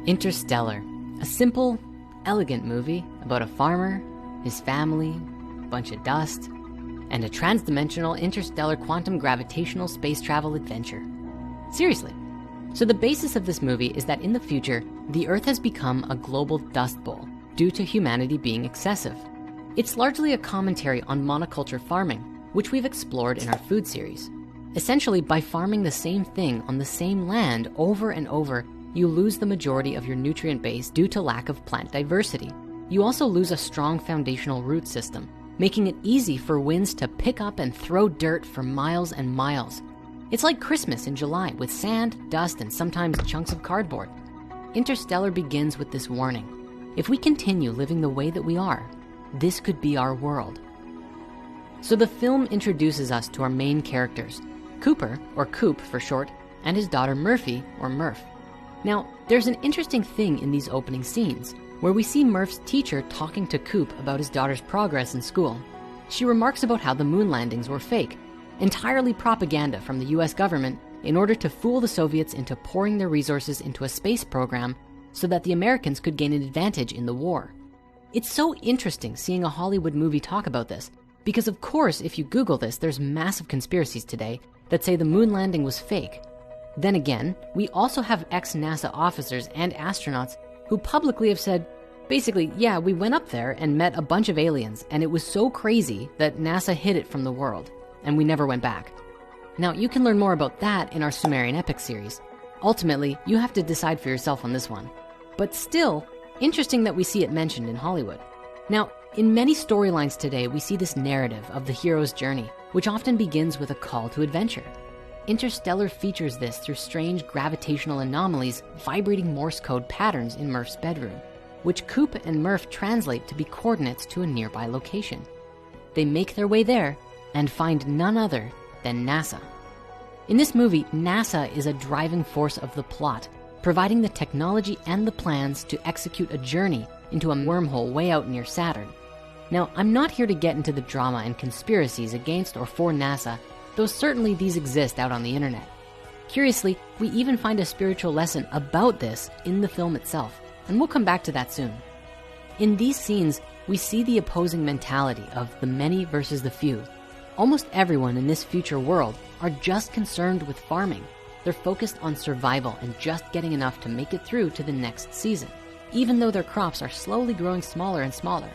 Interstellar, a simple, elegant movie about a farmer, his family, a bunch of dust, and a trans-dimensional interstellar quantum gravitational space travel adventure. Seriously. So the basis of this movie is that in the future, the Earth has become a global dust bowl due to humanity being excessive. It's largely a commentary on monoculture farming, which we've explored in our food series. Essentially, by farming the same thing on the same land over and over, you lose the majority of your nutrient base due to lack of plant diversity. You also lose a strong foundational root system, making it easy for winds to pick up and throw dirt for miles and miles. It's like Christmas in July with sand, dust, and sometimes chunks of cardboard. Interstellar begins with this warning. If we continue living the way that we are, this could be our world. So the film introduces us to our main characters, Cooper, or Coop for short, and his daughter Murphy, or Murph. Now, there's an interesting thing in these opening scenes where we see Murph's teacher talking to Coop about his daughter's progress in school. She remarks about how the moon landings were fake, entirely propaganda from the US government in order to fool the Soviets into pouring their resources into a space program so that the Americans could gain an advantage in the war. It's so interesting seeing a Hollywood movie talk about this, because of course, if you Google this, there's massive conspiracies today that say the moon landing was fake. Then again, we also have ex-NASA officers and astronauts who publicly have said, basically, yeah, we went up there and met a bunch of aliens and it was so crazy that NASA hid it from the world and we never went back. Now, you can learn more about that in our Sumerian Epic series. Ultimately, you have to decide for yourself on this one. But still, interesting that we see it mentioned in Hollywood. Now, in many storylines today, we see this narrative of the hero's journey, which often begins with a call to adventure. Interstellar features this through strange gravitational anomalies vibrating Morse code patterns in Murph's bedroom, which Coop and Murph translate to be coordinates to a nearby location. They make their way there and find none other than NASA. In this movie, NASA is a driving force of the plot, providing the technology and the plans to execute a journey into a wormhole way out near Saturn. Now, I'm not here to get into the drama and conspiracies against or for NASA, though certainly these exist out on the internet. Curiously, we even find a spiritual lesson about this in the film itself, and we'll come back to that soon. In these scenes, we see the opposing mentality of the many versus the few. Almost everyone in this future world are just concerned with farming. They're focused on survival and just getting enough to make it through to the next season, even though their crops are slowly growing smaller and smaller.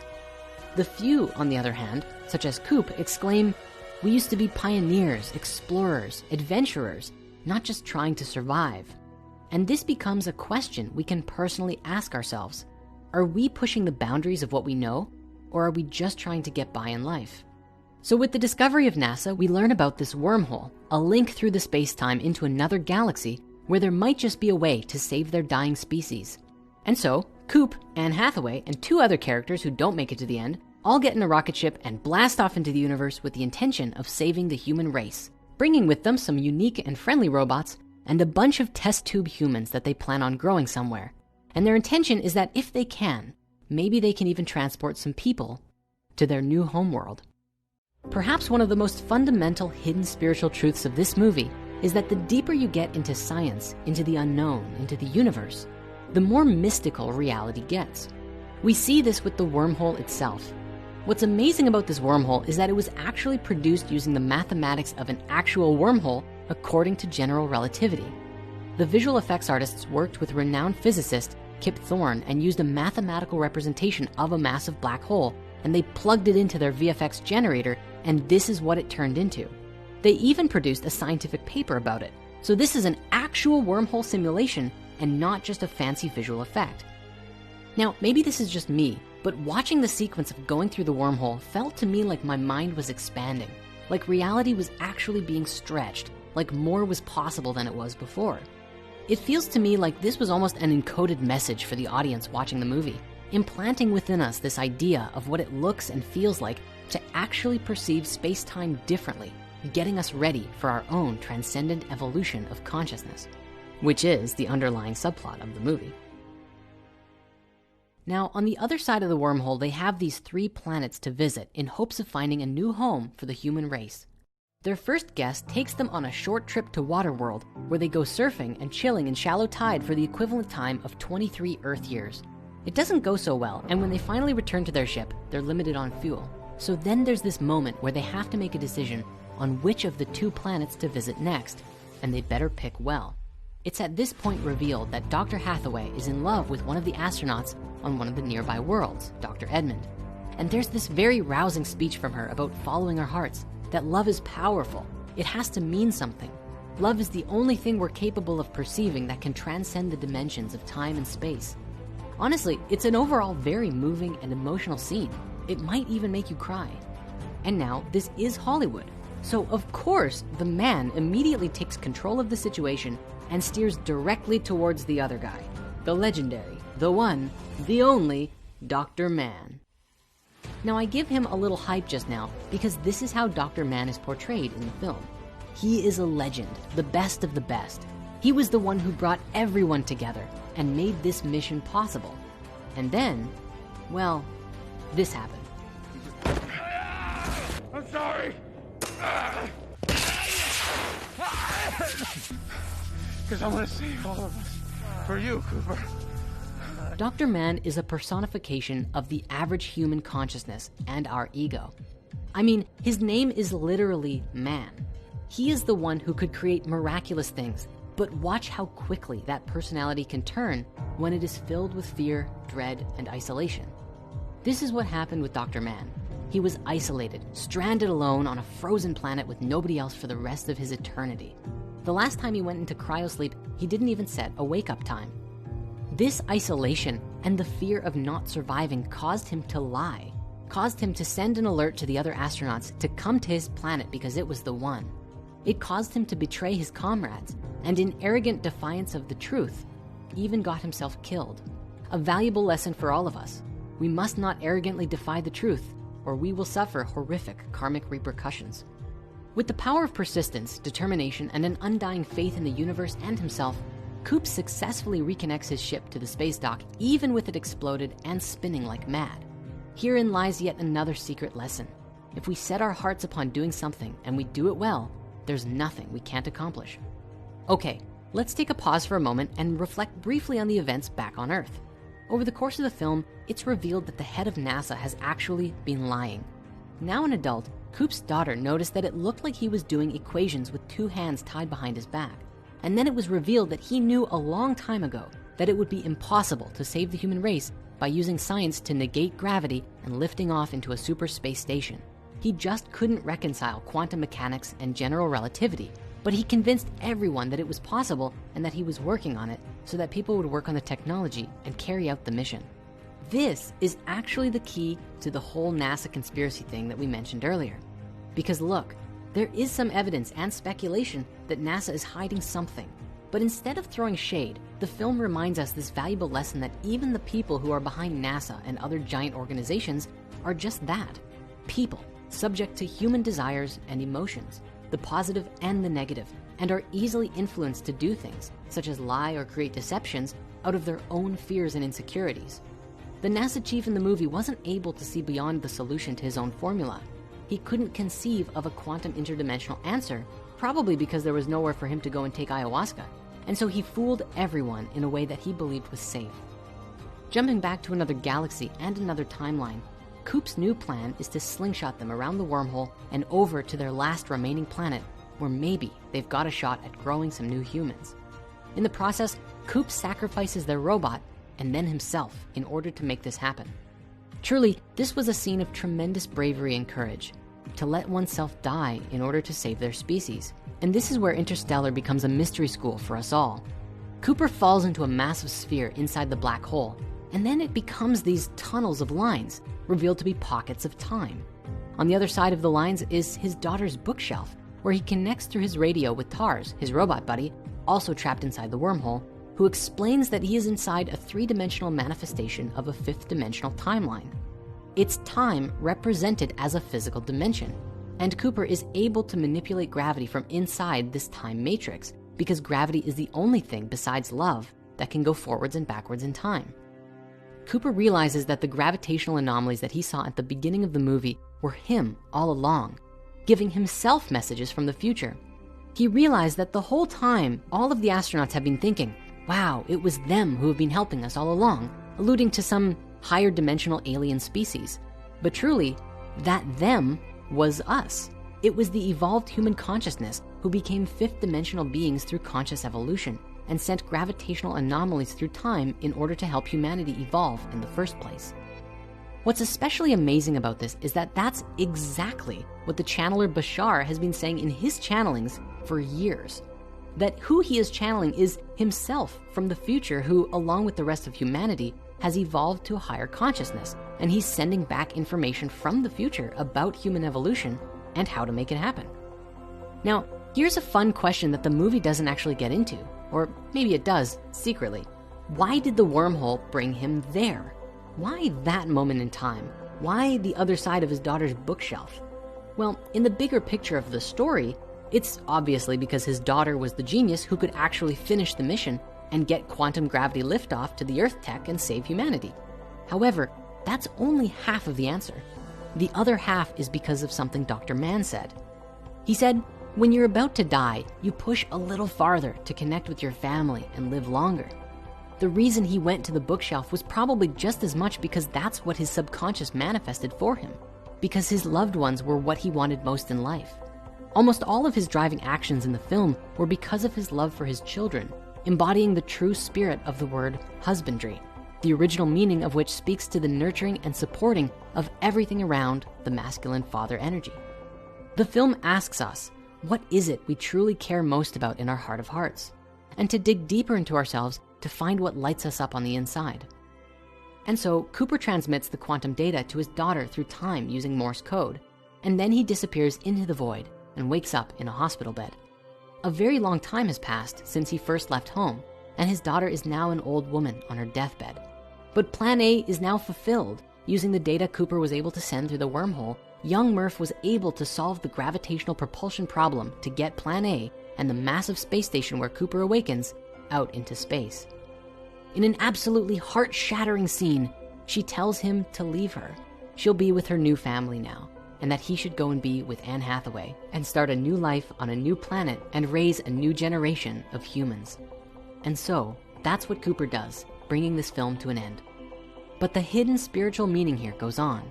The few, on the other hand, such as Coop, exclaim, "We used to be pioneers, explorers, adventurers, not just trying to survive." And this becomes a question we can personally ask ourselves. Are we pushing the boundaries of what we know, or are we just trying to get by in life? So with the discovery of NASA, we learn about this wormhole, a link through the space-time into another galaxy where there might just be a way to save their dying species. And so, Coop, Anne Hathaway, and two other characters who don't make it to the end all get in a rocket ship and blast off into the universe with the intention of saving the human race, bringing with them some unique and friendly robots and a bunch of test tube humans that they plan on growing somewhere. And their intention is that if they can, maybe they can even transport some people to their new homeworld. Perhaps one of the most fundamental hidden spiritual truths of this movie is that the deeper you get into science, into the unknown, into the universe, the more mystical reality gets. We see this with the wormhole itself. What's amazing about this wormhole is that it was actually produced using the mathematics of an actual wormhole according to general relativity. The visual effects artists worked with renowned physicist Kip Thorne and used a mathematical representation of a massive black hole, and they plugged it into their VFX generator, and this is what it turned into. They even produced a scientific paper about it. So this is an actual wormhole simulation and not just a fancy visual effect. Now, maybe this is just me, but watching the sequence of going through the wormhole felt to me like my mind was expanding, like reality was actually being stretched, like more was possible than it was before. It feels to me like this was almost an encoded message for the audience watching the movie, implanting within us this idea of what it looks and feels like to actually perceive space-time differently, getting us ready for our own transcendent evolution of consciousness, which is the underlying subplot of the movie. Now, on the other side of the wormhole, they have these 3 planets to visit in hopes of finding a new home for the human race. Their first guest takes them on a short trip to Waterworld, where they go surfing and chilling in shallow tide for the equivalent time of 23 Earth years. It doesn't go so well, and when they finally return to their ship, they're limited on fuel. So then there's this moment where they have to make a decision on which of the 2 planets to visit next, and they better pick well. It's at this point revealed that Dr. Hathaway is in love with one of the astronauts on one of the nearby worlds, Dr. Edmund. And there's this very rousing speech from her about following our hearts, that love is powerful. It has to mean something. Love is the only thing we're capable of perceiving that can transcend the dimensions of time and space. Honestly, it's an overall very moving and emotional scene. It might even make you cry. And now, this is Hollywood. So of course, the man immediately takes control of the situation and steers directly towards the other guy. The legendary, the one, the only, Dr. Man. Now I give him a little hype just now because this is how Dr. Man is portrayed in the film. He is a legend, the best of the best. He was the one who brought everyone together and made this mission possible. And then, well, this happened. I'm sorry. Because I want to save all of us. For you, Cooper. Dr. Man is a personification of the average human consciousness and our ego. I mean, his name is literally man. He is the one who could create miraculous things, but watch how quickly that personality can turn when it is filled with fear, dread, and isolation. This is what happened with Dr. Man. He was isolated, stranded alone on a frozen planet with nobody else for the rest of his eternity. The last time he went into cryosleep, he didn't even set a wake-up time. This isolation and the fear of not surviving caused him to lie, caused him to send an alert to the other astronauts to come to his planet because it was the one. It caused him to betray his comrades, and in arrogant defiance of the truth, even got himself killed. A valuable lesson for all of us. We must not arrogantly defy the truth, or we will suffer horrific karmic repercussions. With the power of persistence, determination, and an undying faith in the universe and himself, Coop successfully reconnects his ship to the space dock, even with it exploded and spinning like mad. Herein lies yet another secret lesson. If we set our hearts upon doing something and we do it well, there's nothing we can't accomplish. Okay, let's take a pause for a moment and reflect briefly on the events back on Earth. Over the course of the film, it's revealed that the head of NASA has actually been lying. Now an adult, Coop's daughter noticed that it looked like he was doing equations with 2 hands tied behind his back. And then it was revealed that he knew a long time ago that it would be impossible to save the human race by using science to negate gravity and lifting off into a super space station. He just couldn't reconcile quantum mechanics and general relativity, but he convinced everyone that it was possible and that he was working on it so that people would work on the technology and carry out the mission. This is actually the key to the whole NASA conspiracy thing that we mentioned earlier. Because look, there is some evidence and speculation that NASA is hiding something. But instead of throwing shade, the film reminds us this valuable lesson that even the people who are behind NASA and other giant organizations are just that, people, subject to human desires and emotions, the positive and the negative, and are easily influenced to do things, such as lie or create deceptions out of their own fears and insecurities. The NASA chief in the movie wasn't able to see beyond the solution to his own formula. He couldn't conceive of a quantum interdimensional answer, probably because there was nowhere for him to go and take ayahuasca. And so he fooled everyone in a way that he believed was safe. Jumping back to another galaxy and another timeline, Coop's new plan is to slingshot them around the wormhole and over to their last remaining planet, where maybe they've got a shot at growing some new humans. In the process, Coop sacrifices their robot and then himself in order to make this happen. Truly, this was a scene of tremendous bravery and courage, to let oneself die in order to save their species. And this is where Interstellar becomes a mystery school for us all. Cooper falls into a massive sphere inside the black hole, and then it becomes these tunnels of lines, revealed to be pockets of time. On the other side of the lines is his daughter's bookshelf, where he connects through his radio with Tars, his robot buddy, also trapped inside the wormhole, who explains that he is inside a 3-dimensional manifestation of a 5th-dimensional timeline. It's time represented as a physical dimension, and Cooper is able to manipulate gravity from inside this time matrix because gravity is the only thing besides love that can go forwards and backwards in time. Cooper realizes that the gravitational anomalies that he saw at the beginning of the movie were him all along. giving himself messages from the future. He realized that the whole time, all of the astronauts have been thinking, wow, it was them who have been helping us all along, alluding to some higher dimensional alien species. But truly, that them was us. It was the evolved human consciousness who became fifth dimensional beings through conscious evolution and sent gravitational anomalies through time in order to help humanity evolve in the first place. What's especially amazing about this is that that's exactly what the channeler Bashar has been saying in his channelings for years. That who he is channeling is himself from the future who, along with the rest of humanity, has evolved to a higher consciousness, and he's sending back information from the future about human evolution and how to make it happen. Now, here's a fun question that the movie doesn't actually get into, or maybe it does secretly. Why did the wormhole bring him there? Why that moment in time? Why the other side of his daughter's bookshelf? Well, in the bigger picture of the story, it's obviously because his daughter was the genius who could actually finish the mission and get quantum gravity liftoff to the Earth tech and save humanity. However, that's only half of the answer. The other half is because of something Dr. Mann said. He said, when you're about to die, you push a little farther to connect with your family and live longer. The reason he went to the bookshelf was probably just as much because that's what his subconscious manifested for him, because his loved ones were what he wanted most in life. Almost all of his driving actions in the film were because of his love for his children, embodying the true spirit of the word husbandry, the original meaning of which speaks to the nurturing and supporting of everything around the masculine father energy. The film asks us, what is it we truly care most about in our heart of hearts? And to dig deeper into ourselves to find what lights us up on the inside. And so Cooper transmits the quantum data to his daughter through time using Morse code, and then he disappears into the void and wakes up in a hospital bed. A very long time has passed since he first left home, and his daughter is now an old woman on her deathbed. But plan A is now fulfilled. Using the data Cooper was able to send through the wormhole, young Murph was able to solve the gravitational propulsion problem to get plan A and the massive space station where Cooper awakens out into space. In an absolutely heart-shattering scene, she tells him to leave her. She'll be with her new family now, and that he should go and be with Anne Hathaway and start a new life on a new planet and raise a new generation of humans. And so that's what Cooper does, bringing this film to an end. But the hidden spiritual meaning here goes on.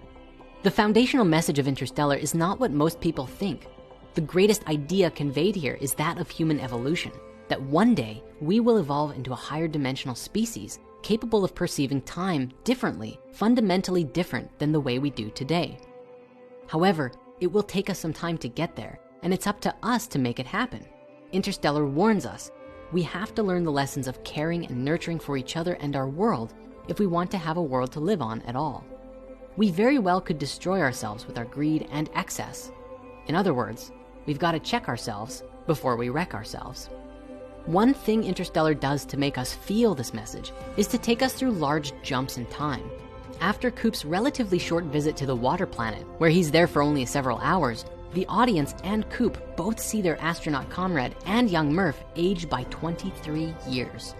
The foundational message of Interstellar is not what most people think. The greatest idea conveyed here is that of human evolution, that one day we will evolve into a higher dimensional species capable of perceiving time differently, fundamentally different than the way we do today. However, it will take us some time to get there, and it's up to us to make it happen. Interstellar warns us, we have to learn the lessons of caring and nurturing for each other and our world if we want to have a world to live on at all. We very well could destroy ourselves with our greed and excess. In other words, we've got to check ourselves before we wreck ourselves. One thing Interstellar does to make us feel this message is to take us through large jumps in time. After Coop's relatively short visit to the water planet, where he's there for only several hours, the audience and Coop both see their astronaut comrade and young Murph age by 23 years.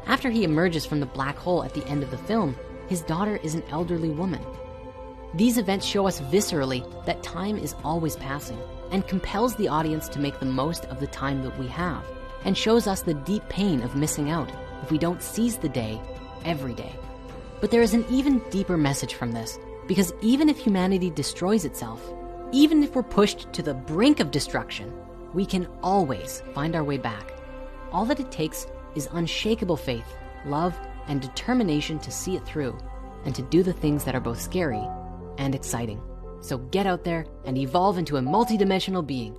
After he emerges from the black hole at the end of the film, his daughter is an elderly woman. These events show us viscerally that time is always passing and compels the audience to make the most of the time that we have, and shows us the deep pain of missing out if we don't seize the day every day. But there is an even deeper message from this, because even if humanity destroys itself, even if we're pushed to the brink of destruction, we can always find our way back. All that it takes is unshakable faith, love, and determination to see it through and to do the things that are both scary and exciting. So get out there and evolve into a multidimensional being.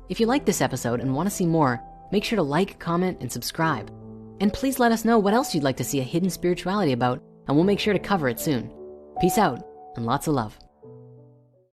If you like this episode and want to see more, make sure to like, comment, and subscribe. And please let us know what else you'd like to see a hidden spirituality about, and we'll make sure to cover it soon. Peace out, and lots of love.